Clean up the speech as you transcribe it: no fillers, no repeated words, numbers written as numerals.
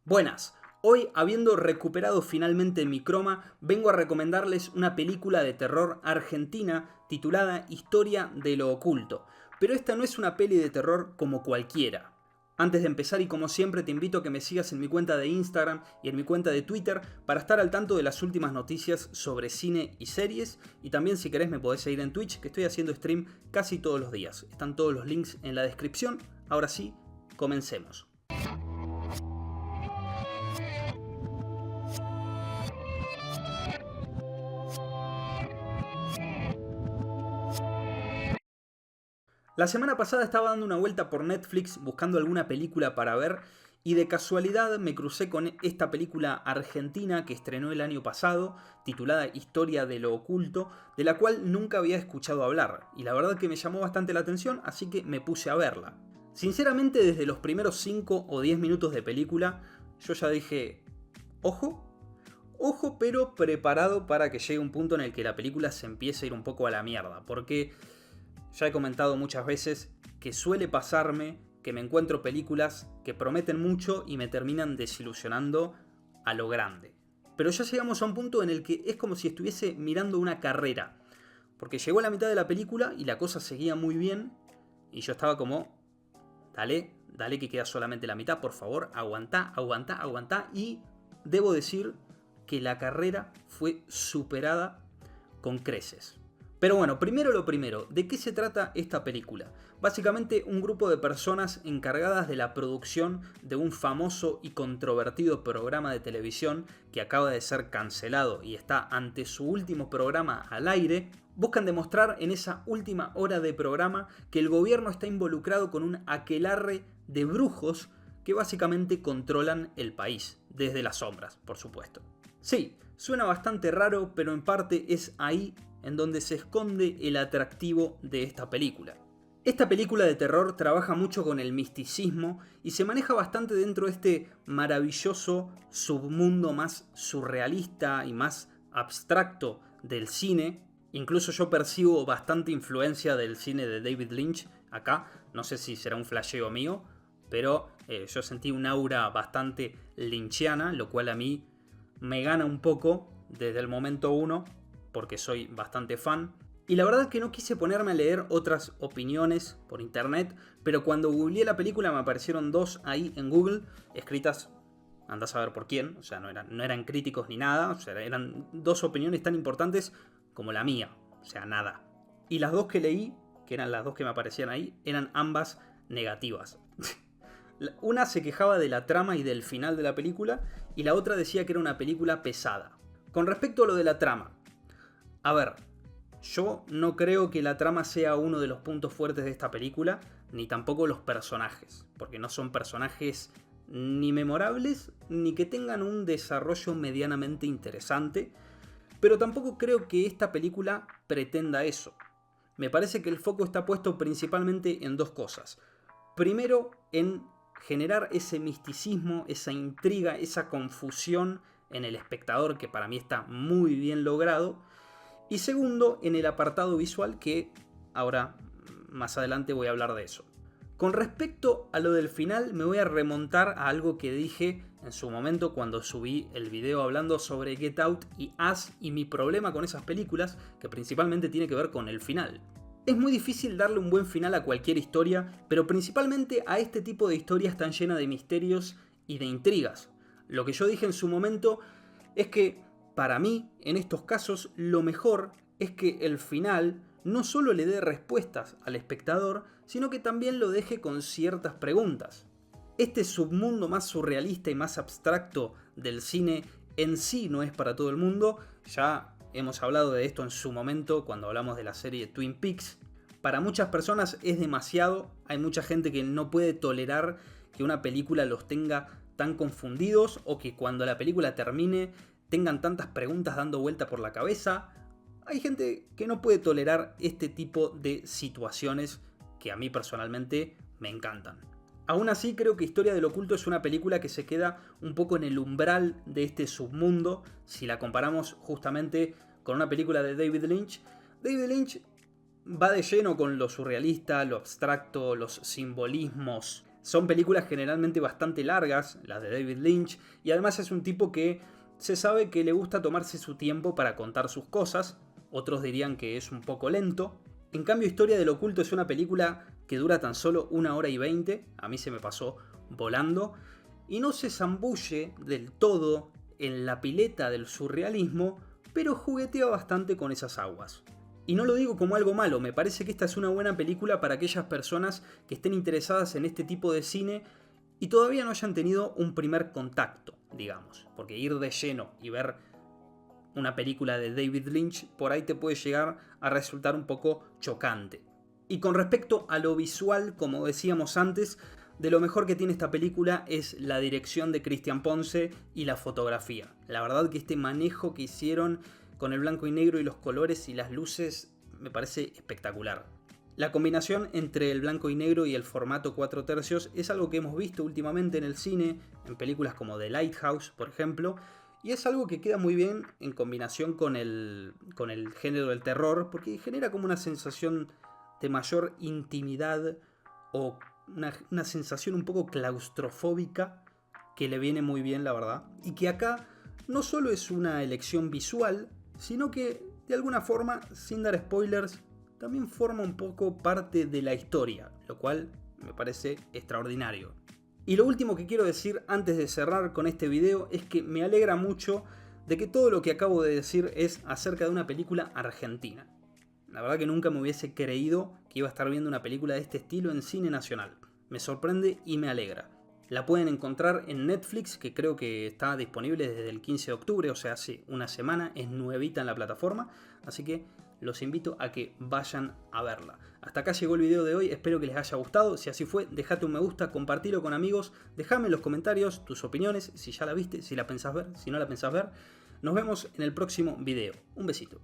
Buenas, hoy habiendo recuperado finalmente mi croma, vengo a recomendarles una película de terror argentina titulada Historia de lo Oculto. Pero esta no es una peli de terror como cualquiera. Antes de empezar y como siempre te invito a que me sigas en mi cuenta de Instagram y en mi cuenta de Twitter para estar al tanto de las últimas noticias sobre cine y series, y también si querés me podés seguir en Twitch, que estoy haciendo stream casi todos los días. Están todos los links en la descripción. Ahora sí, comencemos. La semana pasada estaba dando una vuelta por Netflix buscando alguna película para ver y de casualidad me crucé con esta película argentina que estrenó el año pasado, titulada Historia de lo Oculto, de la cual nunca había escuchado hablar, y la verdad que me llamó bastante la atención, así que me puse a verla. Sinceramente, desde los primeros 5 o 10 minutos de película, yo ya dije, ojo, ojo, pero preparado para que llegue un punto en el que la película se empiece a ir un poco a la mierda, porque ya he comentado muchas veces que suele pasarme que me encuentro películas que prometen mucho y me terminan desilusionando a lo grande. Pero ya llegamos a un punto en el que es como si estuviese mirando una carrera. Porque llegó a la mitad de la película y la cosa seguía muy bien. Y yo estaba como, dale, dale que queda solamente la mitad, por favor, aguantá, aguantá, aguantá. Y debo decir que la carrera fue superada con creces. Pero bueno, primero lo primero, ¿de qué se trata esta película? Básicamente un grupo de personas encargadas de la producción de un famoso y controvertido programa de televisión que acaba de ser cancelado y está ante su último programa al aire, buscan demostrar en esa última hora de programa que el gobierno está involucrado con un aquelarre de brujos que básicamente controlan el país, desde las sombras, por supuesto. Sí, suena bastante raro, pero en parte es ahí en donde se esconde el atractivo de esta película. Esta película de terror trabaja mucho con el misticismo y se maneja bastante dentro de este maravilloso submundo más surrealista y más abstracto del cine. Incluso yo percibo bastante influencia del cine de David Lynch acá. No sé si será un flasheo mío, pero yo sentí un aura bastante lynchiana, lo cual a mí me gana un poco desde el momento uno, porque soy bastante fan. Y la verdad es que no quise ponerme a leer otras opiniones por internet, pero cuando googleé la película me aparecieron dos ahí en Google, escritas, andás a ver por quién, o sea, no eran críticos ni nada, o sea, eran dos opiniones tan importantes como la mía, o sea, nada. Y las dos que leí, que eran las dos que me aparecían ahí, eran ambas negativas. Una se quejaba de la trama y del final de la película, y la otra decía que era una película pesada. Con respecto a lo de la trama, a ver, yo no creo que la trama sea uno de los puntos fuertes de esta película, ni tampoco los personajes, porque no son personajes ni memorables, ni que tengan un desarrollo medianamente interesante, pero tampoco creo que esta película pretenda eso. Me parece que el foco está puesto principalmente en dos cosas. Primero, en generar ese misticismo, esa intriga, esa confusión en el espectador, que para mí está muy bien logrado. Y segundo, en el apartado visual, que ahora más adelante voy a hablar de eso. Con respecto a lo del final, me voy a remontar a algo que dije en su momento cuando subí el video hablando sobre Get Out y Us y mi problema con esas películas, que principalmente tiene que ver con el final. Es muy difícil darle un buen final a cualquier historia, pero principalmente a este tipo de historias tan llenas de misterios y de intrigas. Lo que yo dije en su momento es que, para mí, en estos casos, lo mejor es que el final no solo le dé respuestas al espectador, sino que también lo deje con ciertas preguntas. Este submundo más surrealista y más abstracto del cine en sí no es para todo el mundo, ya hemos hablado de esto en su momento cuando hablamos de la serie Twin Peaks. Para muchas personas es demasiado, hay mucha gente que no puede tolerar que una película los tenga tan confundidos o que cuando la película termine tengan tantas preguntas dando vuelta por la cabeza. Hay gente que no puede tolerar este tipo de situaciones que a mí personalmente me encantan. Aún así, creo que Historia del Oculto es una película que se queda un poco en el umbral de este submundo si la comparamos justamente con una película de David Lynch. David Lynch va de lleno con lo surrealista, lo abstracto, los simbolismos. Son películas generalmente bastante largas, las de David Lynch, y además es un tipo que se sabe que le gusta tomarse su tiempo para contar sus cosas. Otros dirían que es un poco lento. En cambio, Historia del Oculto es una película que dura tan solo 1 hora y 20, a mí se me pasó volando, y no se zambulle del todo en la pileta del surrealismo, pero juguetea bastante con esas aguas. Y no lo digo como algo malo, me parece que esta es una buena película para aquellas personas que estén interesadas en este tipo de cine y todavía no hayan tenido un primer contacto, digamos. Porque ir de lleno y ver una película de David Lynch por ahí te puede llegar a resultar un poco chocante. Y con respecto a lo visual, como decíamos antes, de lo mejor que tiene esta película es la dirección de Cristian Ponce y la fotografía. La verdad que este manejo que hicieron con el blanco y negro y los colores y las luces me parece espectacular. La combinación entre el blanco y negro y el formato 4/3 es algo que hemos visto últimamente en el cine, en películas como The Lighthouse, por ejemplo, y es algo que queda muy bien en combinación con el género del terror, porque genera como una sensación de mayor intimidad o una sensación un poco claustrofóbica que le viene muy bien, la verdad. Y que acá no solo es una elección visual, sino que de alguna forma, sin dar spoilers, también forma un poco parte de la historia, lo cual me parece extraordinario. Y lo último que quiero decir antes de cerrar con este video es que me alegra mucho de que todo lo que acabo de decir es acerca de una película argentina. La verdad que nunca me hubiese creído que iba a estar viendo una película de este estilo en cine nacional. Me sorprende y me alegra. La pueden encontrar en Netflix, que creo que está disponible desde el 15 de octubre, o sea, hace una semana, es nuevita en la plataforma, así que los invito a que vayan a verla. Hasta acá llegó el video de hoy, espero que les haya gustado. Si así fue, dejate un me gusta, compartilo con amigos, dejame en los comentarios tus opiniones, si ya la viste, si la pensás ver, si no la pensás ver. Nos vemos en el próximo video. Un besito.